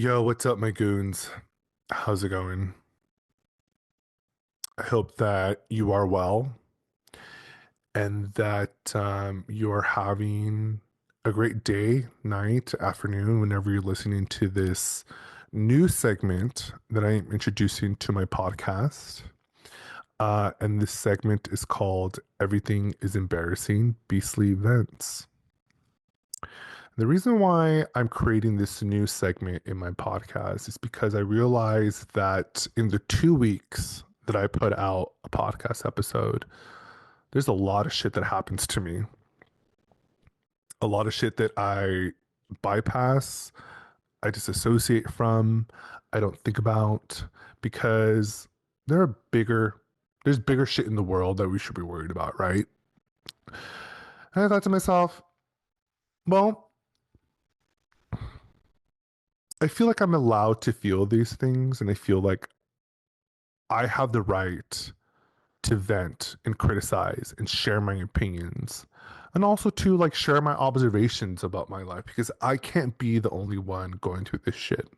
Yo, what's up, my goons? How's it going? I hope that you are well and that you are having a great day, night, afternoon, whenever you're listening to this new segment that I am introducing to my podcast. And this segment is called Everything is Embarrassing Beastly Events. The reason why I'm creating this new segment in my podcast is because I realized that in the 2 weeks that I put out a podcast episode, there's a lot of shit that happens to me. A lot of shit that I bypass, I disassociate from, I don't think about because there are there's bigger shit in the world that we should be worried about, right? And I thought to myself, well, I feel like I'm allowed to feel these things, and I feel like I have the right to vent and criticize and share my opinions and also to like share my observations about my life because I can't be the only one going through this shit.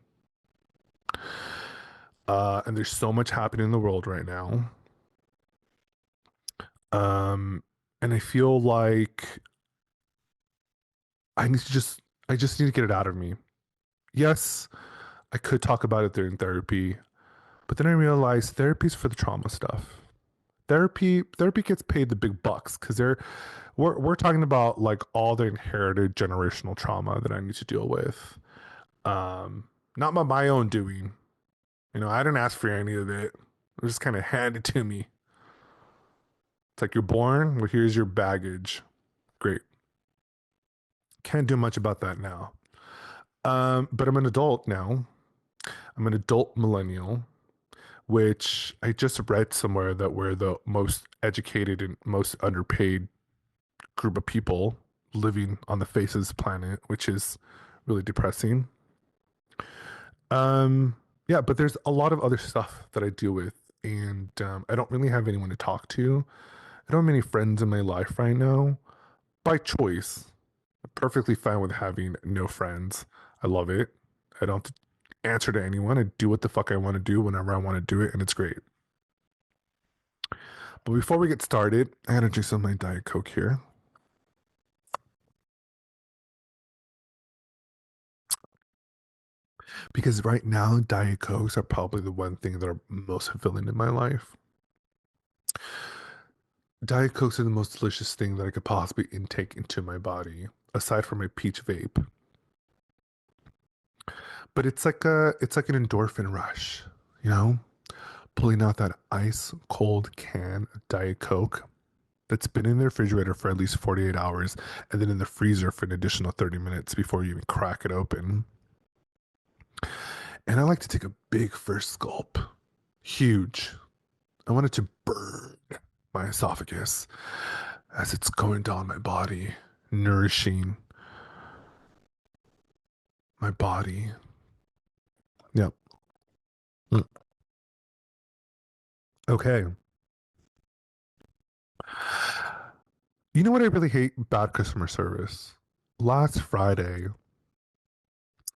And there's so much happening in the world right now. Um, and I feel like I just need to get it out of me. Yes, I could talk about it during therapy, but then I realized therapy's for the trauma stuff. Therapy gets paid the big bucks because we're talking about like all the inherited generational trauma that I need to deal with. Not by my own doing. I didn't ask for any of it. It was just kind of handed to me. It's like you're born, well, here's your baggage. Great. Can't do much about that now. But I'm an adult now. I'm an adult millennial, which I just read somewhere that we're the most educated and most underpaid group of people living on the face of this planet, which is really depressing. Yeah, but there's a lot of other stuff that I deal with, and I don't really have anyone to talk to. I don't have many friends in my life right now by choice. I'm perfectly fine with having no friends. I love it. I don't have to answer to anyone. I do what the fuck I want to do whenever I want to do it, and it's great. But before we get started, I gotta drink some of my Diet Coke here. Because right now, Diet Cokes are probably the one thing that are most fulfilling in my life. Diet Cokes are the most delicious thing that I could possibly intake into my body, aside from my peach vape. But it's like an endorphin rush, you know? Pulling out that ice cold can of Diet Coke that's been in the refrigerator for at least 48 hours and then in the freezer for an additional 30 minutes before you even crack it open. And I like to take a big first gulp. Huge. I want it to burn my esophagus as it's going down my body, nourishing my body. Yep. Mm. Okay. You know what I really hate? Bad customer service. Last Friday,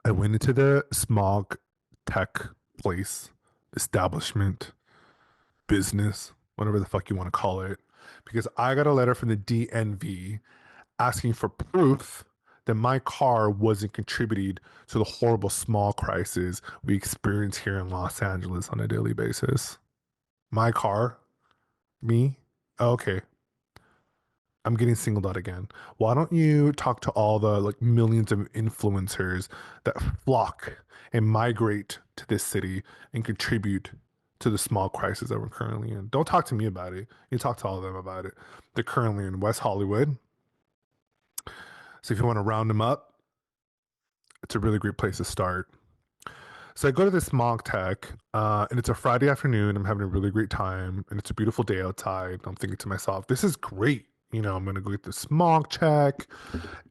I went into the smog tech place, establishment, business, whatever the fuck you want to call it, because I got a letter from the DNV asking for proof that my car wasn't contributing to the horrible smog crisis we experience here in Los Angeles on a daily basis. My car? Me? Okay. I'm getting singled out again. Why don't you talk to all the like millions of influencers that flock and migrate to this city and contribute to the small crisis that we're currently in? Don't talk to me about it. You talk to all of them about it. They're currently in West Hollywood. So if you want to round them up, it's a really great place to start. So I go to this smog tech, and it's a Friday afternoon. I'm having a really great time, and it's a beautiful day outside. I'm thinking to myself, this is great. I'm going to go get the smog check.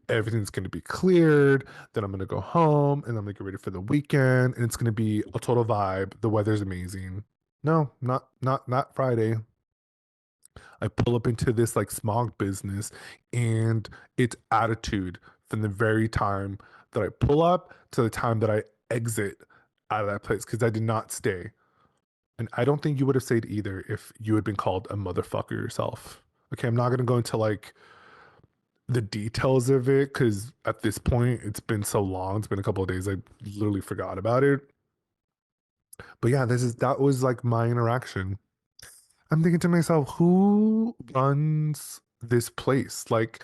Everything's going to be cleared. Then I'm going to go home and I'm going to get ready for the weekend. And it's going to be a total vibe. The weather's amazing. No, not Friday. I pull up into this like smog business and it's attitude from the very time that I pull up to the time that I exit out of that place because I did not stay. And I don't think you would have stayed either if you had been called a motherfucker yourself. Okay, I'm not gonna go into like the details of it because at this point it's been so long. It's been a couple of days. I literally forgot about it. But yeah, that was like my interaction. I'm thinking to myself, who runs this place? Like,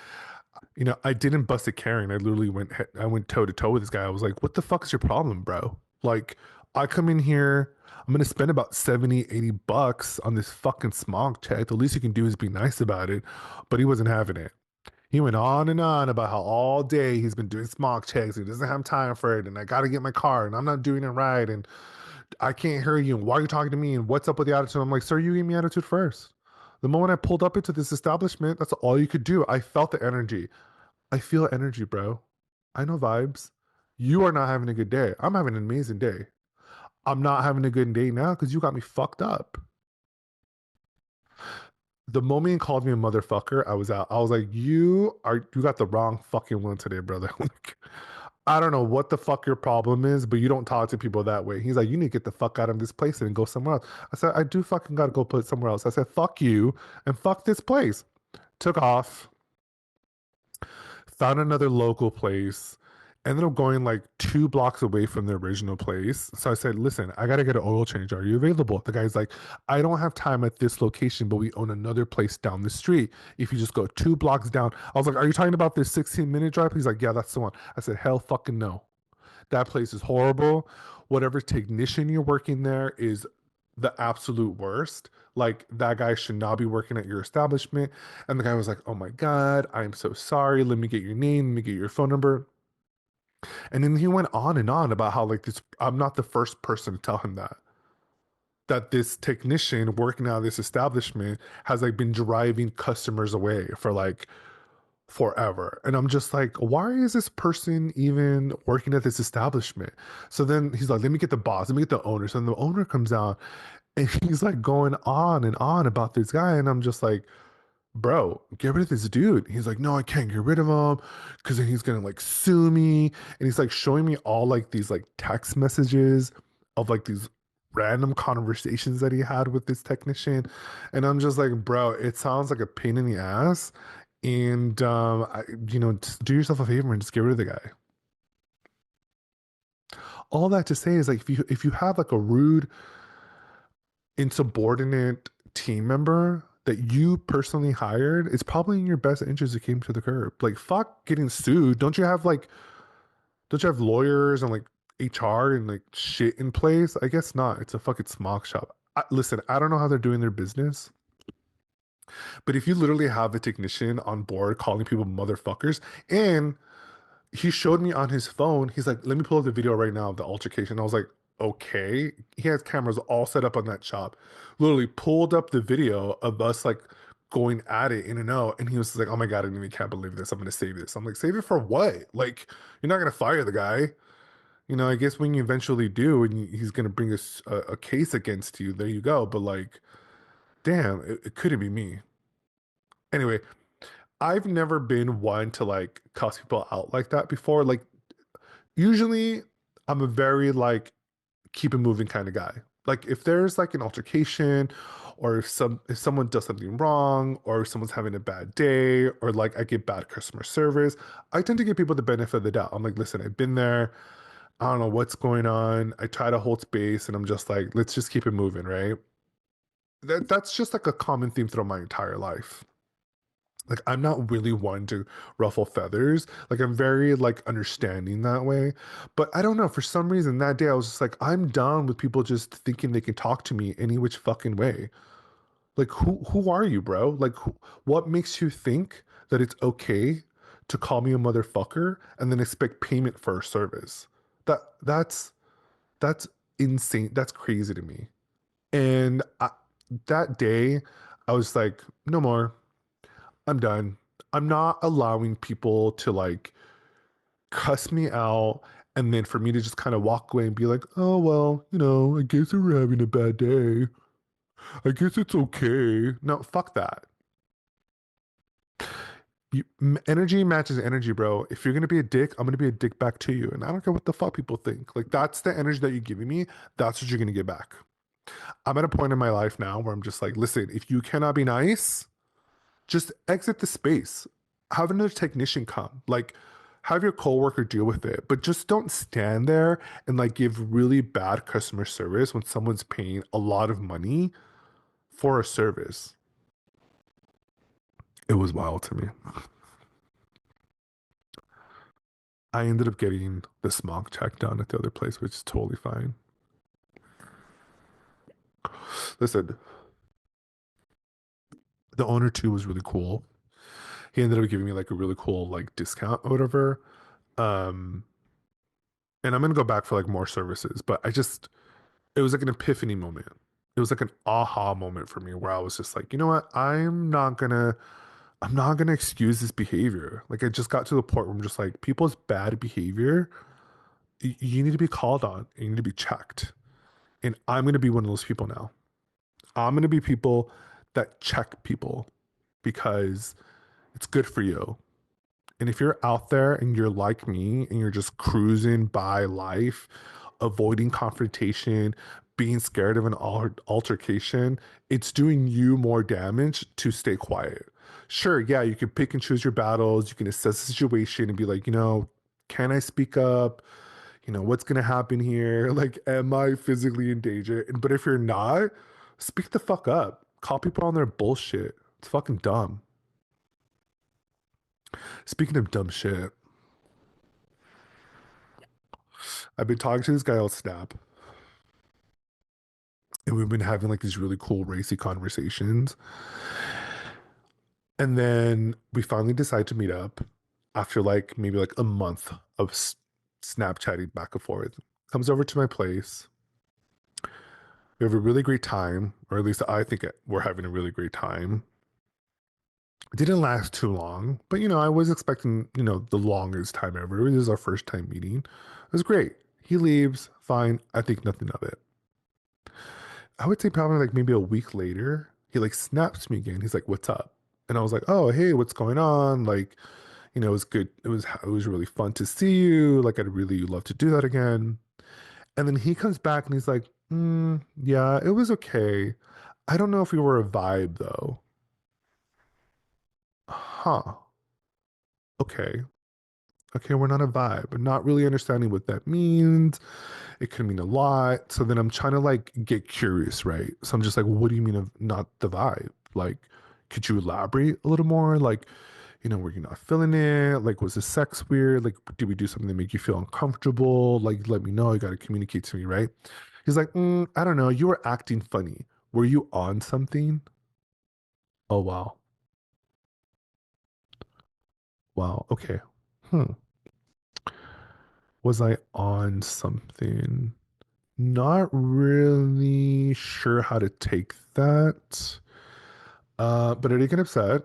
I didn't bust a Karen. I went toe to toe with this guy. I was like, what the fuck is your problem, bro? Like, I come in here, I'm gonna spend about 70, $80 on this fucking smog check. The least you can do is be nice about it. But he wasn't having it. He went on and on about how all day he's been doing smog checks. He doesn't have time for it, and I got to get my car, and I'm not doing it right, and I can't hear you. And why are you talking to me? And what's up with the attitude? I'm like, sir, you gave me attitude first. The moment I pulled up into this establishment, that's all you could do. I felt the energy. I feel energy, bro. I know vibes. You are not having a good day. I'm having an amazing day. I'm not having a good day now because you got me fucked up. The moment you called me a motherfucker, I was out. I was like, you got the wrong fucking one today, brother. Like, I don't know what the fuck your problem is, but you don't talk to people that way. He's like, you need to get the fuck out of this place and go somewhere else. I said, I do fucking gotta go put somewhere else. I said, fuck you and fuck this place. Took off, found another local place, ended up going like 2 blocks away from the original place. So I said, listen, I got to get an oil change. Are you available? The guy's like, I don't have time at this location, but we own another place down the street. If you just go 2 blocks down, I was like, are you talking about this 16-minute drive? He's like, yeah, that's the one. I said, hell fucking no. That place is horrible. Whatever technician you're working there is the absolute worst. Like that guy should not be working at your establishment. And the guy was like, oh my God, I'm so sorry. Let me get your name. Let me get your phone number. And then he went on and on about how like this, I'm not the first person to tell him that this technician working out of this establishment has like been driving customers away for like forever. And I'm just like, why is this person even working at this establishment? So then he's like, let me get the boss, let me get the owner. So then the owner comes out and he's like going on and on about this guy. And I'm just like, bro, get rid of this dude. He's like, no, I can't get rid of him because then he's gonna like sue me. And he's like showing me all like these like text messages of like these random conversations that he had with this technician. And I'm just like, bro, it sounds like a pain in the ass. And just do yourself a favor and just get rid of the guy. All that to say is like if you have like a rude, insubordinate team member that you personally hired, it's probably in your best interest to keep him to the curb. Like fuck getting sued. Don't you have lawyers and like HR and like shit in place? I guess not. It's a fucking smock shop. Listen, I don't know how they're doing their business, but if you literally have a technician on board calling people motherfuckers, and he showed me on his phone, he's like, let me pull up the video right now of the altercation. I was like, okay. He has cameras all set up on that shop. Literally pulled up the video of us like going at it in and out. And he was like, oh my God, I really can't believe this. I'm going to save this. I'm like, save it for what? Like, you're not going to fire the guy. I guess when you eventually do and he's going to bring a case against you, there you go. But like, damn, it couldn't be me. Anyway, I've never been one to like cuss people out like that before. Like, usually I'm a very like keep it moving kind of guy. Like if there's like an altercation or if someone does something wrong or if someone's having a bad day or like I get bad customer service, I tend to give people the benefit of the doubt. I'm like, listen, I've been there. I don't know what's going on. I try to hold space and I'm just like, let's just keep it moving, right? That's just like a common theme throughout my entire life. Like I'm not really one to ruffle feathers. Like I'm very like understanding that way. But I don't know, for some reason that day I was just like, I'm done with people just thinking they can talk to me any which fucking way. Like who are you, bro? Like what makes you think that it's okay to call me a motherfucker and then expect payment for a service? That's insane. That's crazy to me. And that day I was like, no more. I'm done. I'm not allowing people to like cuss me out and then for me to just kind of walk away and be like, oh, well, I guess we're having a bad day. I guess it's okay. No, fuck that. Energy matches energy, bro. If you're gonna be a dick, I'm gonna be a dick back to you, and I don't care what the fuck people think. Like that's the energy that you're giving me. That's what you're gonna get back. I'm at a point in my life now where I'm just like, listen, if you cannot be nice, just exit the space. Have another technician come. Like, have your coworker deal with it, but just don't stand there and like give really bad customer service when someone's paying a lot of money for a service. It was wild to me. I ended up getting the smog check done at the other place, which is totally fine. Listen, the owner too was really cool. He ended up giving me like a really cool like discount or whatever. Um, and I'm gonna go back for like more services, but it was like an epiphany moment. It was like an aha moment for me where I was just like, you know what? I'm not gonna excuse this behavior. Like I just got to the point where I'm just like, people's bad behavior, you need to be called on. And you need to be checked. And I'm gonna be one of those people now. I'm gonna be people that check people because it's good for you. And if you're out there and you're like me and you're just cruising by life, avoiding confrontation, being scared of an altercation, it's doing you more damage to stay quiet. Sure, yeah, you can pick and choose your battles. You can assess the situation and be like, can I speak up? What's going to happen here? Like, am I physically in danger? But if you're not, speak the fuck up. Call people on their bullshit. It's fucking dumb. Speaking of dumb shit, I've been talking to this guy on Snap, and we've been having like these really cool racy conversations. And then we finally decide to meet up after like maybe like a month of Snapchatting back and forth. Comes over to my place. We have a really great time, or at least I think we're having a really great time. It didn't last too long, but I was expecting, the longest time ever. This is our first time meeting. It was great. He leaves, fine. I think nothing of it. I would say probably like maybe a week later, he like snaps me again. He's like, "What's up?" And I was like, "Oh, hey, what's going on?" Like, it was good. It was really fun to see you. Like, I'd really love to do that again. And then he comes back and he's like, "Yeah, it was okay. I don't know if we were a vibe though." Huh. Okay. Okay, we're not a vibe. I'm not really understanding what that means. It could mean a lot. So then I'm trying to like get curious, right? So I'm just like, what do you mean of not the vibe? Like, could you elaborate a little more? Like, were you not feeling it? Like, was the sex weird? Like, did we do something that make you feel uncomfortable? Like, let me know. You got to communicate to me, right? He's like, I don't know. You were acting funny. Were you on something? Oh, wow. Wow. Okay. Hmm. Was I on something? Not really sure how to take that. But I didn't get upset.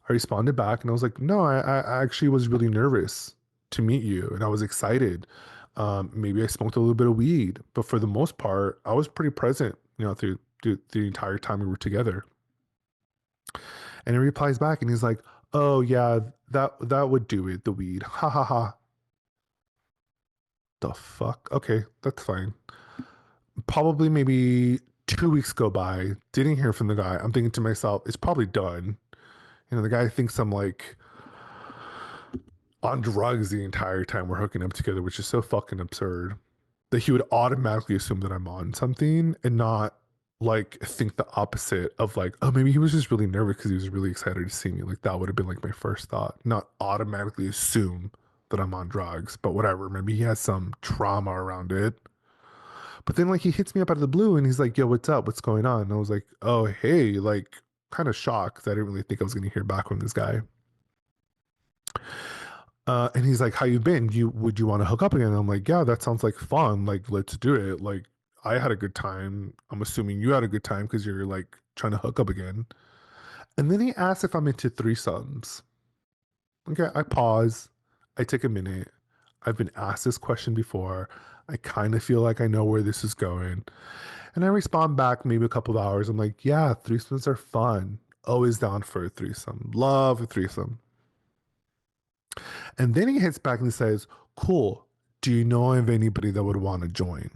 I responded back and I was like, no, I actually was really nervous to meet you and I was excited. Maybe I smoked a little bit of weed, but for the most part, I was pretty present, through the entire time we were together. And he replies back and he's like, oh yeah, that would do it, the weed. Ha ha ha. The fuck? Okay, that's fine. Probably maybe 2 weeks go by, didn't hear from the guy. I'm thinking to myself, it's probably done. The guy thinks I'm like on drugs the entire time we're hooking up together, which is so fucking absurd. That he would automatically assume that I'm on something and not like think the opposite of like, oh, maybe he was just really nervous because he was really excited to see me. Like that would have been like my first thought, not automatically assume that I'm on drugs, but whatever. Maybe he has some trauma around it. But then like he hits me up out of the blue and he's like, yo, what's up? What's going on? And I was like, oh, hey, like kind of shocked because I didn't really think I was going to hear back from this guy. And he's like, "How you been? Would you want to hook up again?" And I'm like, "Yeah, that sounds like fun. Like, let's do it. Like, I had a good time. I'm assuming you had a good time because you're like trying to hook up again." And then he asks if I'm into threesomes. Okay, I pause. I take a minute. I've been asked this question before. I kind of feel like I know where this is going. And I respond back maybe a couple of hours. I'm like, "Yeah, threesomes are fun. Always down for a threesome. Love a threesome." And then he hits back and says, cool. Do you know of anybody that would want to join?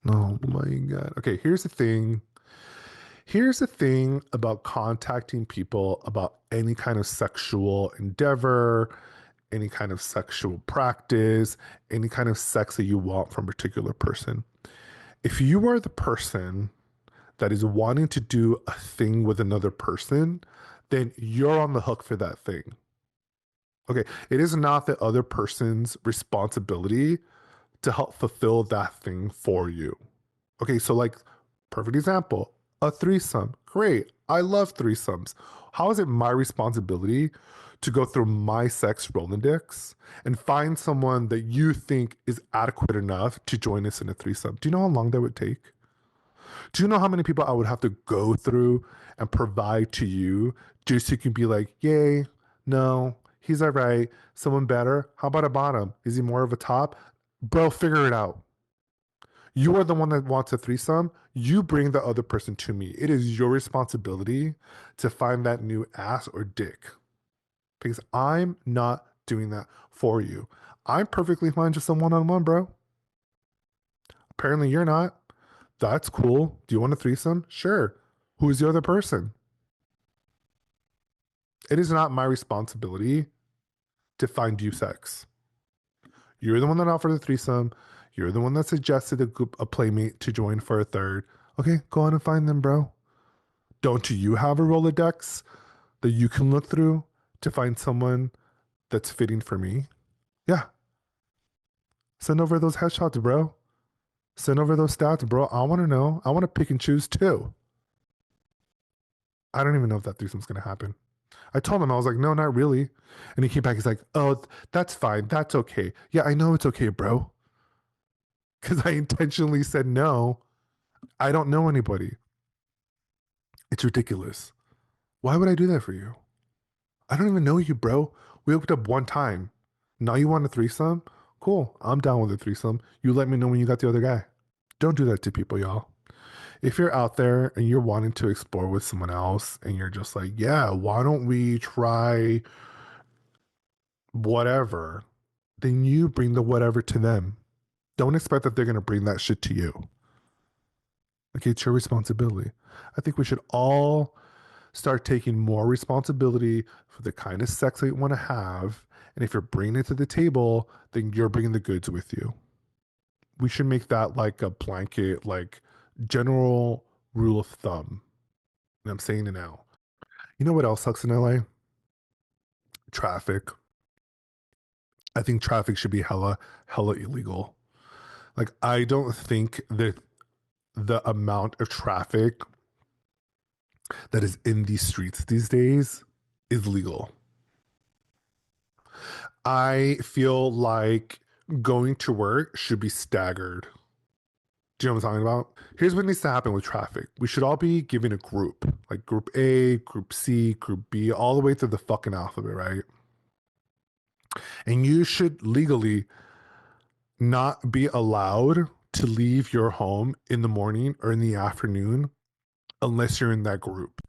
Oh my God. Okay, here's the thing. Here's the thing about contacting people about any kind of sexual endeavor, any kind of sexual practice, any kind of sex that you want from a particular person. If you are the person that is wanting to do a thing with another person, then you're on the hook for that thing. Okay, it is not the other person's responsibility to help fulfill that thing for you. Okay, so like, perfect example, a threesome. Great. I love threesomes. How is it my responsibility to go through my sex Rolodex and find someone that you think is adequate enough to join us in a threesome? Do you know how long that would take? Do you know how many people I would have to go through and provide to you just so you can be like, yay, no, he's all right. Someone better. How about a bottom? Is he more of a top? Bro, figure it out. You are the one that wants a threesome. You bring the other person to me. It is your responsibility to find that new ass or dick because I'm not doing that for you. I'm perfectly fine just a one on one, bro. Apparently, you're not. That's cool. Do you want a threesome? Sure. Who's the other person? It is not my responsibility to find you sex. You're the one that offered the threesome. You're the one that suggested a playmate to join for a third. Okay, go on and find them, bro. Don't you have a Rolodex that you can look through to find someone that's fitting for me? Yeah. Send over those headshots, bro. Send over those stats, bro. I want to know. I want to pick and choose too. I don't even know if that threesome's going to happen. I told him, I was like, no, not really. And he came back. He's like, oh, that's fine. That's okay. Yeah, I know it's okay, bro. Because I intentionally said no. I don't know anybody. It's ridiculous. Why would I do that for you? I don't even know you, bro. We hooked up one time. Now you want a threesome? Cool. I'm down with a threesome. You let me know when you got the other guy. Don't do that to people, y'all. If you're out there and you're wanting to explore with someone else and you're just like, yeah, why don't we try whatever? Then you bring the whatever to them. Don't expect that they're going to bring that shit to you. Okay, it's your responsibility. I think we should all start taking more responsibility for the kind of sex that you want to have. And if you're bringing it to the table, then you're bringing the goods with you. We should make that like a blanket, like general rule of thumb. And I'm saying it now. You know what else sucks in LA? Traffic. I think traffic should be hella illegal. Like, I don't think that the amount of traffic that is in these streets these days is legal. I feel like going to work should be staggered. Do you know what I'm talking about? Here's what needs to happen with traffic. We should all be given a group, like group A, group C, group B, all the way through the fucking alphabet, right? And you should legally not be allowed to leave your home in the morning or in the afternoon unless you're in that group.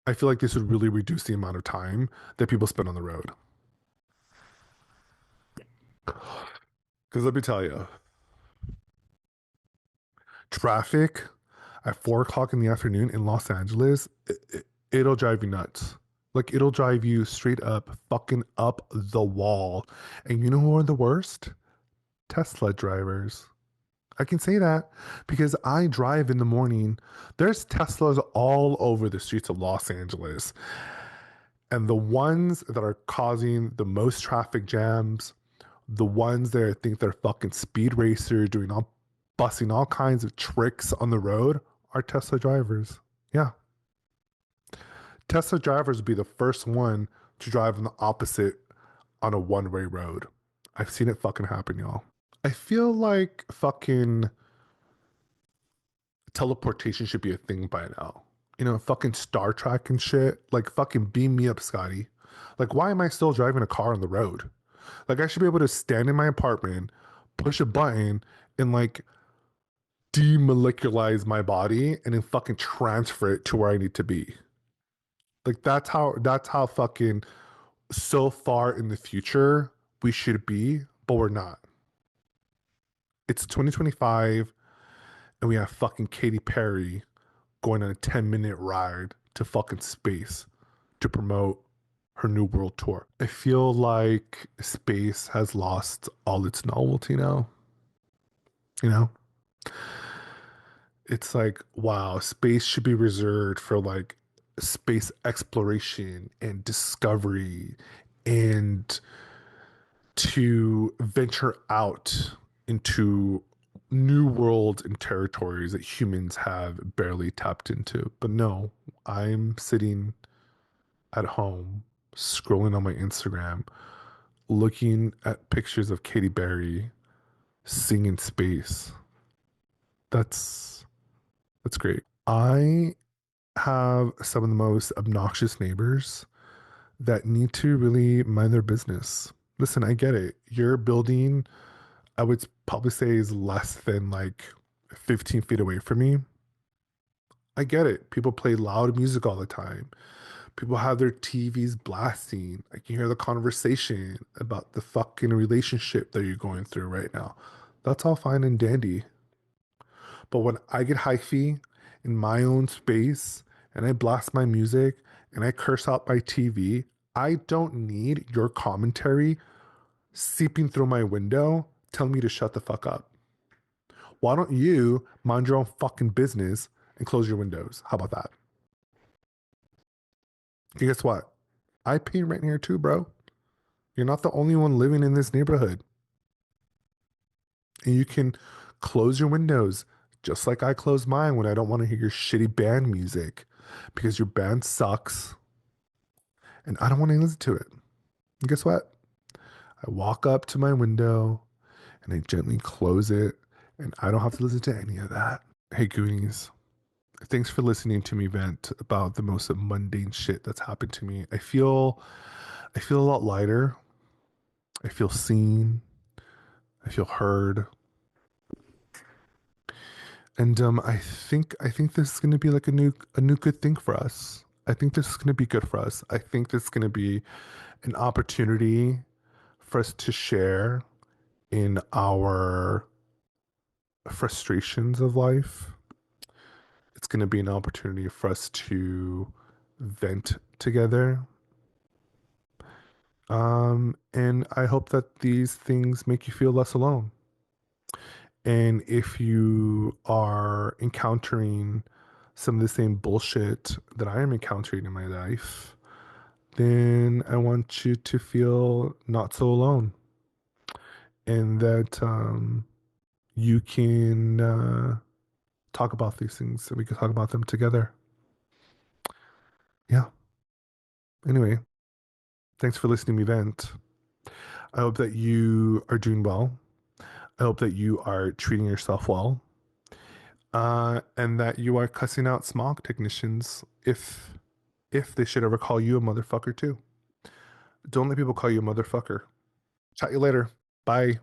I feel like this would really reduce the amount of time that people spend on the road. Because let me tell you, traffic at 4 o'clock in the afternoon in Los Angeles, it'll drive you nuts. Like, it'll drive you straight up, fucking up the wall. And you know who are the worst? Tesla drivers. I can say that because I drive in the morning. There's Teslas all over the streets of Los Angeles. And the ones that are causing the most traffic jams, the ones that I think they're fucking speed racers doing all busting all kinds of tricks on the road are Tesla drivers. Yeah. Tesla drivers would be the first one to drive on the opposite on a one-way road. I've seen it fucking happen, y'all. I feel like fucking teleportation should be a thing by now. You know, fucking Star Trek and shit. Like, fucking beam me up, Scotty. Like, why am I still driving a car on the road? Like, I should be able to stand in my apartment, push a button, and like demolecularize my body and then fucking transfer it to where I need to be. Like, that's how fucking so far in the future we should be, but we're not. It's 2025 and we have fucking Katy Perry going on a 10-minute ride to fucking space to promote her new world tour. I feel like space has lost all its novelty now. You know, it's like, wow, space should be reserved for like space exploration and discovery and to venture out into new worlds and territories that humans have barely tapped into. But no, I'm sitting at home scrolling on my Instagram, looking at pictures of Katy Perry singing space. That's that's great. I have some of the most obnoxious neighbors that need to really mind their business. Listen, I get it. Your building, I would probably say, is less than like 15 feet away from me. I get it. People play loud music all the time. People have their TVs blasting. I can hear the conversation about the fucking relationship that you're going through right now. That's all fine and dandy. But when I get hyphy in my own space and I blast my music and I curse out my TV, I don't need your commentary seeping through my window telling me to shut the fuck up. Why don't you mind your own fucking business and close your windows? How about that? And guess what? I pay rent here too, bro. You're not the only one living in this neighborhood. And you can close your windows just like I close mine when I don't want to hear your shitty band music because your band sucks and I don't want to listen to it. And guess what? I walk up to my window and I gently close it and I don't have to listen to any of that. Hey, Goonies. Thanks for listening to me vent about the most mundane shit that's happened to me. I feel a lot lighter. I feel seen. I feel heard. And I think this is going to be like a new good thing for us. I think this is going to be good for us. I think this is going to be an opportunity for us to share in our frustrations of life. It's going to be an opportunity for us to vent together. And I hope that these things make you feel less alone. And if you are encountering some of the same bullshit that I am encountering in my life, then I want you to feel not so alone and that you can talk about these things and we can talk about them together. Yeah. Anyway, thanks for listening to me vent. I hope that you are doing well. I hope that you are treating yourself well. And that you are cussing out smog technicians if they should ever call you a motherfucker too. Don't let people call you a motherfucker. Chat you later. Bye.